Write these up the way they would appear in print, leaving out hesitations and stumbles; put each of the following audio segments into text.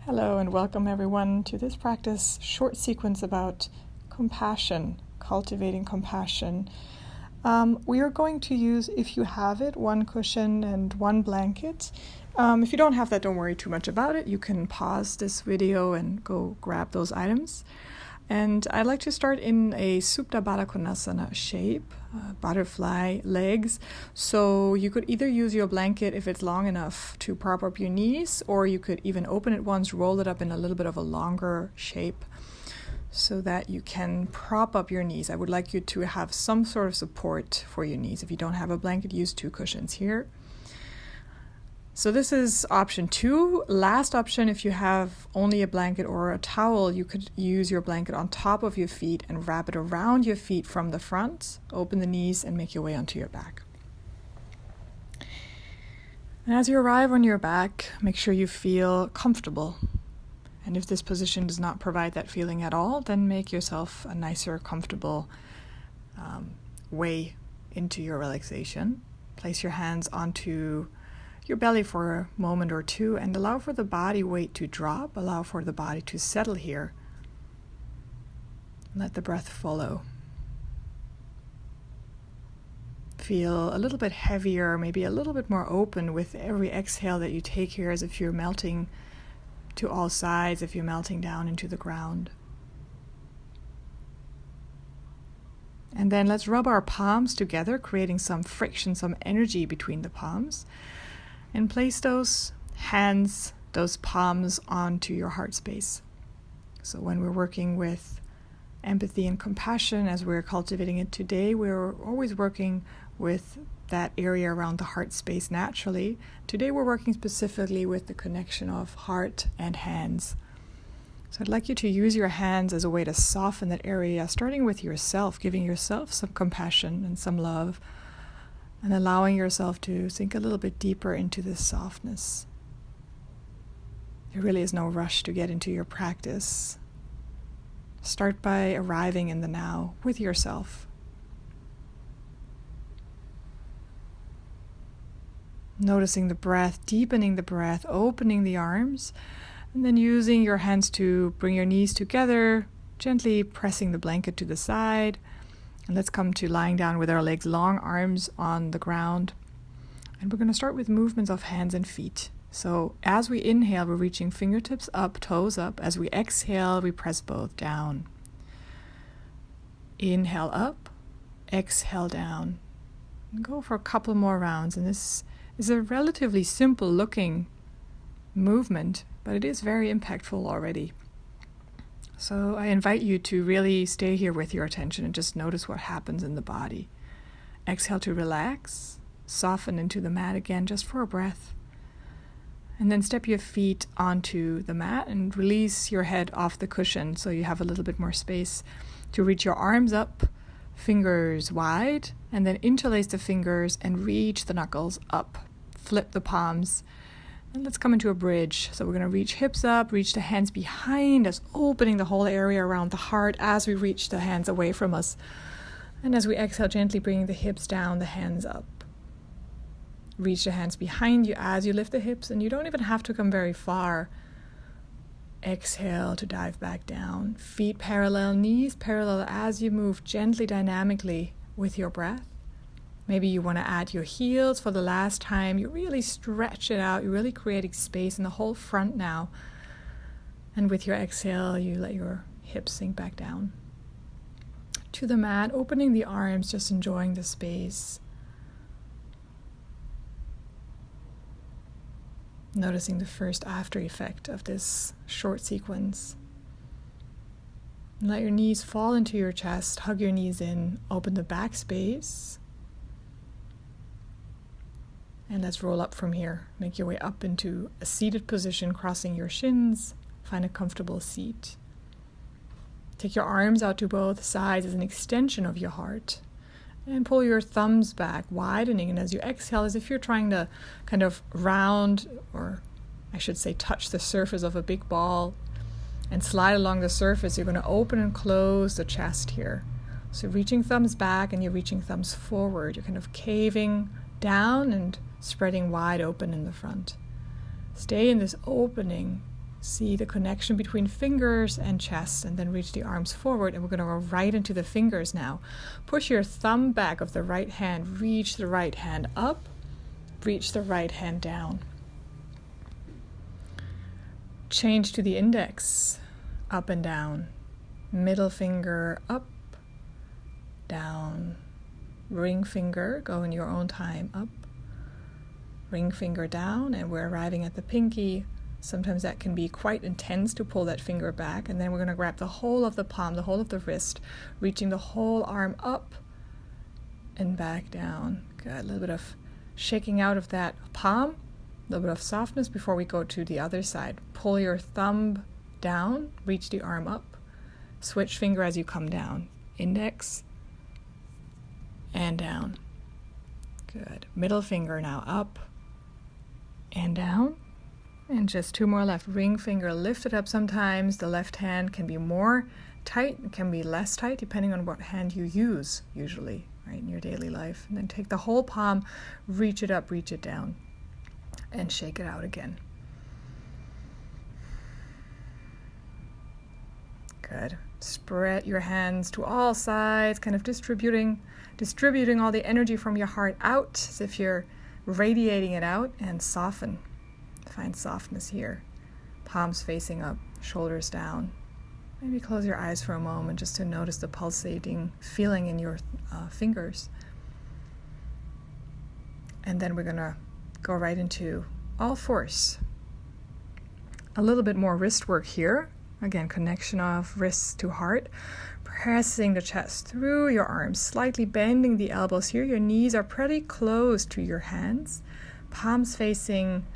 Hello and welcome everyone to this practice short sequence about compassion, cultivating compassion. We are going to use, if you have it, one cushion and one blanket. If you don't have that, don't worry too much about it. You can pause this video and go grab those items. And I'd like to start in a Supta Baddha Konasana shape, butterfly legs. So you could either use your blanket if it's long enough to prop up your knees, or you could even open it once, roll it up in a little bit of a longer shape so that you can prop up your knees. I would like you to have some sort of support for your knees. If you don't have a blanket, use two cushions here. So this is option 2. Last option, if you have only a blanket or a towel, you could use your blanket on top of your feet and wrap it around your feet from the front. Open the knees and make your way onto your back. And as you arrive on your back, make sure you feel comfortable. And if this position does not provide that feeling at all, then make yourself a nicer, comfortable way into your relaxation. Place your hands onto your belly for a moment or two and allow for the body weight to drop, allow for the body to settle here. Let the breath follow. Feel a little bit heavier, maybe a little bit more open with every exhale that you take here, as if you're melting to all sides, if you're melting down into the ground. And then let's rub our palms together, creating some friction, some energy between the palms. And place those hands, those palms onto your heart space. So when we're working with empathy and compassion, as we're cultivating it today, we're always working with that area around the heart space naturally. Today we're working specifically with the connection of heart and hands. So I'd like you to use your hands as a way to soften that area, starting with yourself, giving yourself some compassion and some love, and allowing yourself to sink a little bit deeper into this softness. There really is no rush to get into your practice. Start by arriving in the now with yourself. Noticing the breath, deepening the breath, opening the arms, and then using your hands to bring your knees together, gently pressing the blanket to the side. And let's come to lying down with our legs long, arms on the ground. And we're going to start with movements of hands and feet. So as we inhale, we're reaching fingertips up, toes up. As we exhale, we press both down. Inhale up, exhale down. And go for a couple more rounds. And this is a relatively simple looking movement, but it is very impactful already. So I invite you to really stay here with your attention and just notice what happens in the body. Exhale to relax, soften into the mat again just for a breath. And then step your feet onto the mat and release your head off the cushion so you have a little bit more space to reach your arms up, fingers wide, and then interlace the fingers and reach the knuckles up. Flip the palms. And let's come into a bridge. So we're going to reach hips up, reach the hands behind us, opening the whole area around the heart as we reach the hands away from us. And as we exhale, gently bringing the hips down, the hands up. Reach the hands behind you as you lift the hips, and you don't even have to come very far. Exhale to dive back down. Feet parallel, knees parallel as you move gently, dynamically with your breath. Maybe you want to add your heels for the last time. You really stretch it out. You're really creating space in the whole front now. And with your exhale, you let your hips sink back down to the mat, opening the arms, just enjoying the space. Noticing the first after effect of this short sequence. And let your knees fall into your chest. Hug your knees in. Open the back space. And let's roll up from here. Make your way up into a seated position, crossing your shins. Find a comfortable seat. Take your arms out to both sides as an extension of your heart. And pull your thumbs back, widening. And as you exhale, as if you're trying to kind of round, or I should say touch the surface of a big ball and slide along the surface, you're going to open and close the chest here. So reaching thumbs back and you're reaching thumbs forward. You're kind of caving down and spreading wide open in the front. Stay in this opening See the connection between fingers and chest, and then reach the arms forward, and we're going to go right into the fingers now. Push your thumb back of the right hand, reach the right hand up, reach the right hand down. Change to the index, up and down, middle finger up, down, ring finger, go in your own time, up, ring finger down, and we're arriving at the pinky. Sometimes that can be quite intense to pull that finger back, and then we're going to grab the whole of the palm, the whole of the wrist, reaching the whole arm up and back down. Good. A little bit of shaking out of that palm, a little bit of softness before we go to the other side. Pull your thumb down, reach the arm up, switch finger as you come down, index and down. Good. Middle finger now up and down. And just two more left. Ring finger lifted up sometimes. The left hand can be more tight, it can be less tight, depending on what hand you use, usually, right, in your daily life. And then take the whole palm, reach it up, reach it down, and shake it out again. Good. Spread your hands to all sides, kind of distributing all the energy from your heart out, as if you're radiating it out, and soften. Find softness here. Palms facing up, shoulders down. Maybe close your eyes for a moment just to notice the pulsating feeling in your fingers. And then we're going to go right into all fours. A little bit more wrist work here. Again, connection of wrists to heart. Pressing the chest through your arms, slightly bending the elbows here. Your knees are pretty close to your hands. Palms facing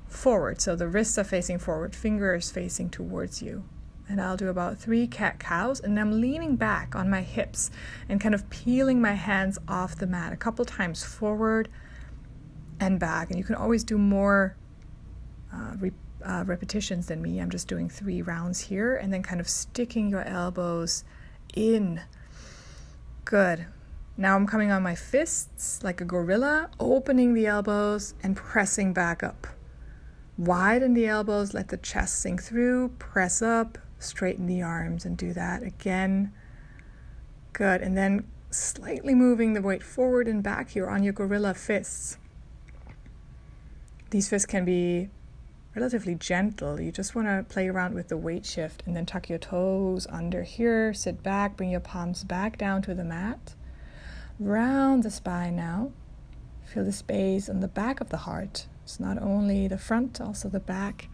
forward, so the wrists are facing forward, fingers facing towards you. And I'll do about 3 cat-cows, and I'm leaning back on my hips and kind of peeling my hands off the mat a couple times forward and back. And you can always do more repetitions than me. I'm just doing 3 rounds here, and then kind of sticking your elbows in. Good. Now I'm coming on my fists like a gorilla, opening the elbows and pressing back up. Widen the elbows, let the chest sink through, press up, straighten the arms, and do that again. Good. And then slightly moving the weight forward and back here on your gorilla fists. These fists can be relatively gentle. You just want to play around with the weight shift, and then tuck your toes under here, sit back, bring your palms back down to the mat. Round the spine now. Feel the space on the back of the heart. It's not only the front, also the back.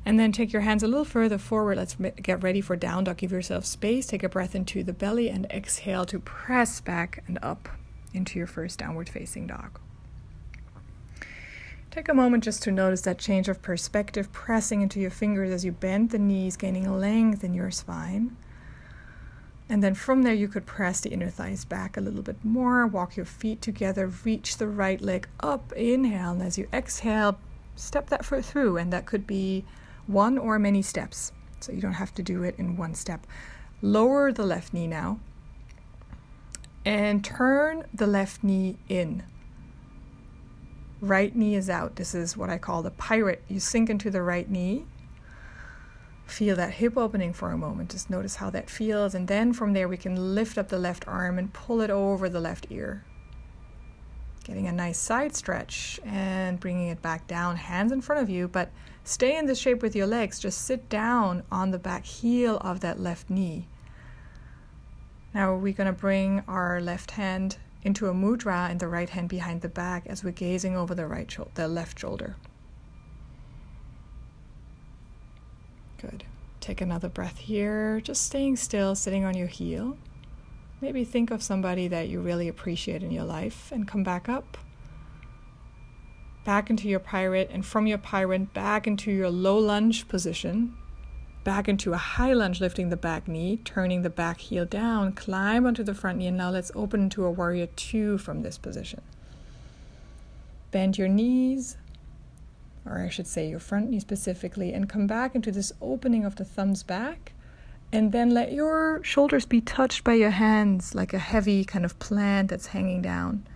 And then take your hands a little further forward. Let's get ready for down dog. Give yourself space. Take a breath into the belly and exhale to press back and up into your first downward facing dog. Take a moment just to notice that change of perspective, pressing into your fingers as you bend the knees, gaining length in your spine. And then from there, you could press the inner thighs back a little bit more, walk your feet together, reach the right leg up, inhale, and as you exhale, step that foot through, and that could be 1 or many steps, so you don't have to do it in 1 step. Lower the left knee now, and turn the left knee in. Right knee is out. This is what I call the pirate. You sink into the right knee. Feel that hip opening for a moment. Just notice how that feels. And then from there, we can lift up the left arm and pull it over the left ear. Getting a nice side stretch and bringing it back down, hands in front of you, but stay in this shape with your legs. Just sit down on the back heel of that left knee. Now we're going to bring our left hand into a mudra and the right hand behind the back as we're gazing over the left shoulder. Good. Take another breath here, just staying still, sitting on your heel. Maybe think of somebody that you really appreciate in your life and come back up. Back into your pirate, and from your pirate back into your low lunge position. Back into a high lunge, lifting the back knee, turning the back heel down, climb onto the front knee, and now let's open into a warrior 2 from this position. Bend your knees, or I should say your front knee specifically, and come back into this opening of the thumbs back, and then let your shoulders be touched by your hands like a heavy kind of plant that's hanging down.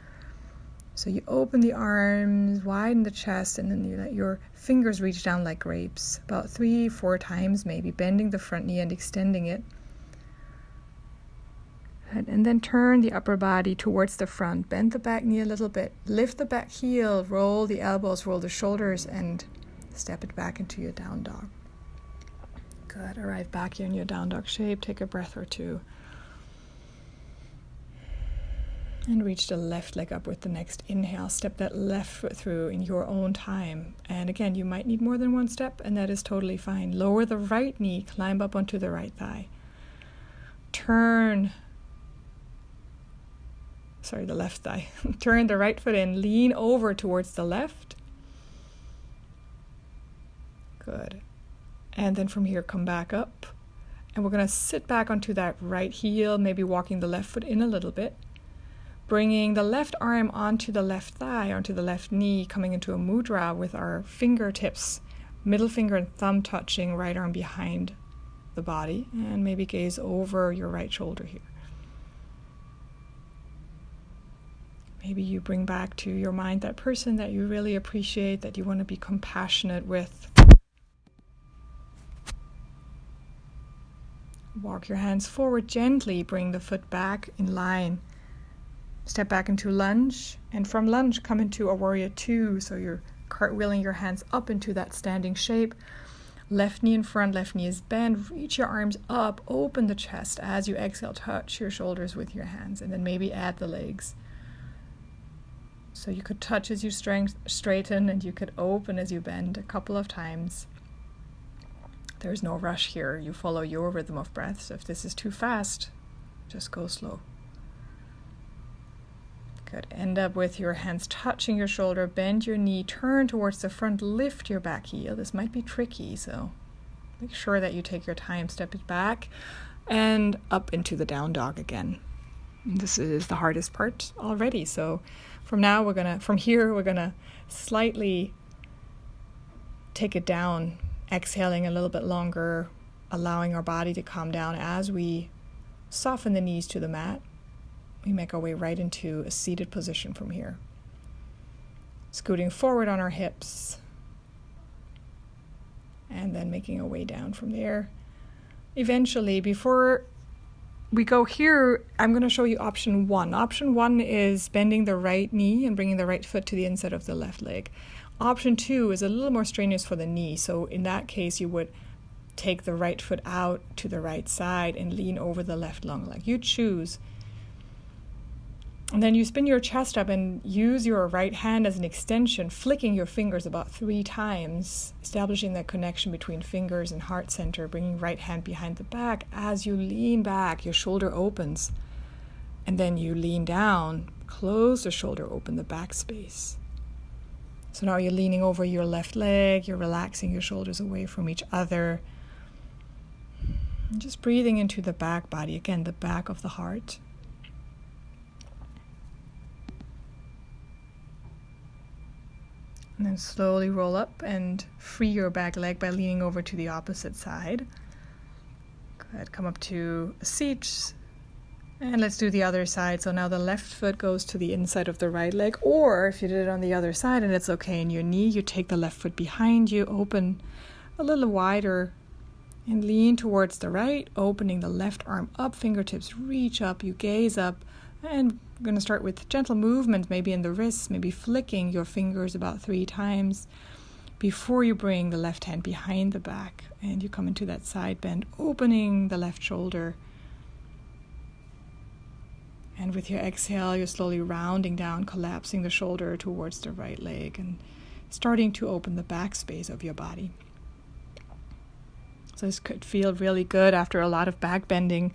So you open the arms, widen the chest, and then you let your fingers reach down like grapes, about 3-4 times maybe, bending the front knee and extending it. And then turn the upper body towards the front, bend the back knee a little bit, lift the back heel, roll the elbows, roll the shoulders, and step it back into your down dog. Good. Arrive back here in your down dog shape. Take a breath or two. And reach the left leg up with the next inhale. Step that left foot through in your own time. And again, you might need more than one step, and that is totally fine. Lower the right knee, climb up onto the right thigh. The left thigh. Turn the right foot in, lean over towards the left. Good. And then from here, come back up. And we're going to sit back onto that right heel, maybe walking the left foot in a little bit. Bringing the left arm onto the left thigh, onto the left knee, coming into a mudra with our fingertips, middle finger and thumb touching, right arm behind the body. And maybe gaze over your right shoulder here. Maybe you bring back to your mind that person that you really appreciate, that you want to be compassionate with. Walk your hands forward gently, bring the foot back in line. Step back into lunge, and from lunge come into a warrior two. So you're cartwheeling your hands up into that standing shape. Left knee in front, left knee is bent. Reach your arms up, open the chest. As you exhale, touch your shoulders with your hands, and then maybe add the legs. So you could touch as you straighten, and you could open as you bend a couple of times. There's no rush here. You follow your rhythm of breath. So if this is too fast, just go slow. Good. End up with your hands touching your shoulder. Bend your knee. Turn towards the front. Lift your back heel. This might be tricky, so make sure that you take your time. Step it back and up into the down dog again. This is the hardest part already. So from here we're gonna slightly take it down, exhaling a little bit longer, allowing our body to calm down as we soften the knees to the mat. We make our way right into a seated position from here. Scooting forward on our hips, and then making our way down from there. Eventually, before we go here, I'm going to show you option 1. Option 1 is bending the right knee and bringing the right foot to the inside of the left leg. Option 2 is a little more strenuous for the knee. So in that case, you would take the right foot out to the right side and lean over the left long leg. You choose. And then you spin your chest up and use your right hand as an extension, flicking your fingers about 3 times, establishing that connection between fingers and heart center, bringing right hand behind the back. As you lean back, your shoulder opens. And then you lean down, close the shoulder, open the back space. So now you're leaning over your left leg, you're relaxing your shoulders away from each other. And just breathing into the back body, again, the back of the heart. And then slowly roll up and free your back leg by leaning over to the opposite side. Good. Come up to a seat. And let's do the other side. So now the left foot goes to the inside of the right leg. Or if you did it on the other side and it's okay in your knee, you take the left foot behind you, open a little wider, and lean towards the right, opening the left arm up, fingertips reach up, you gaze up. And we're going to start with gentle movement, maybe in the wrists, maybe flicking your fingers about 3 times before you bring the left hand behind the back. And you come into that side bend, opening the left shoulder. And with your exhale, you're slowly rounding down, collapsing the shoulder towards the right leg and starting to open the back space of your body. So this could feel really good after a lot of back bending.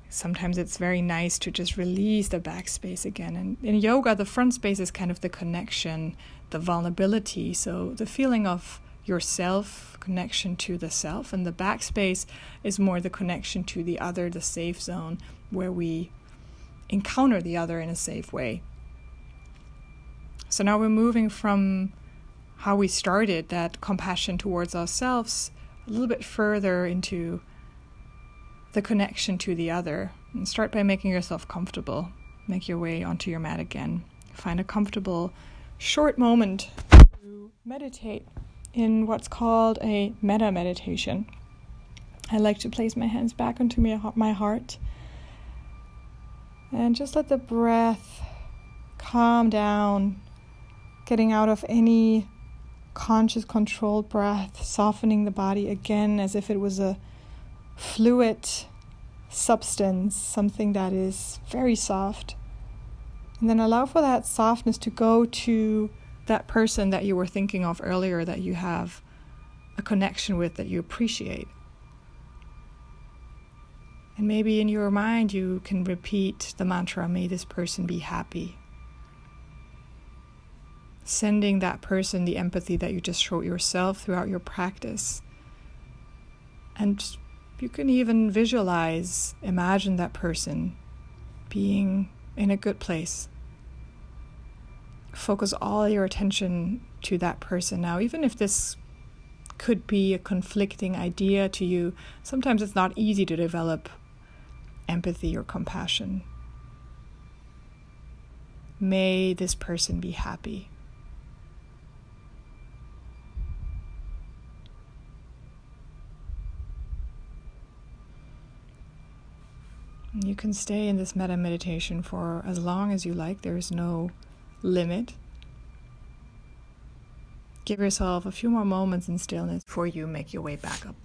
Sometimes it's very nice to just release the back space again. And in yoga, the front space is kind of the connection, the vulnerability. So the feeling of yourself, connection to the self. And the back space is more the connection to the other, the safe zone, where we encounter the other in a safe way. So now we're moving from how we started, that compassion towards ourselves, a little bit further into the connection to the other. And start by making yourself comfortable. Make your way onto your mat again. find a comfortable short moment to meditate in what's called a metta meditation. I like to place my hands back onto my heart and just let the breath calm down, getting out of any conscious controlled breath, softening the body again as if it was a fluid substance, something that is very soft. And then allow for that softness to go to that person that you were thinking of earlier, that you have a connection with, that you appreciate. And maybe in your mind you can repeat the mantra, may this person be happy. Sending that person the empathy that you just showed yourself throughout your practice. And you can even visualize, imagine that person being in a good place. Focus all your attention to that person now, even if this could be a conflicting idea to you. Sometimes it's not easy to develop empathy or compassion. May this person be happy. You can stay in this metta meditation for as long as you like. There is no limit. Give yourself a few more moments in stillness before you make your way back up.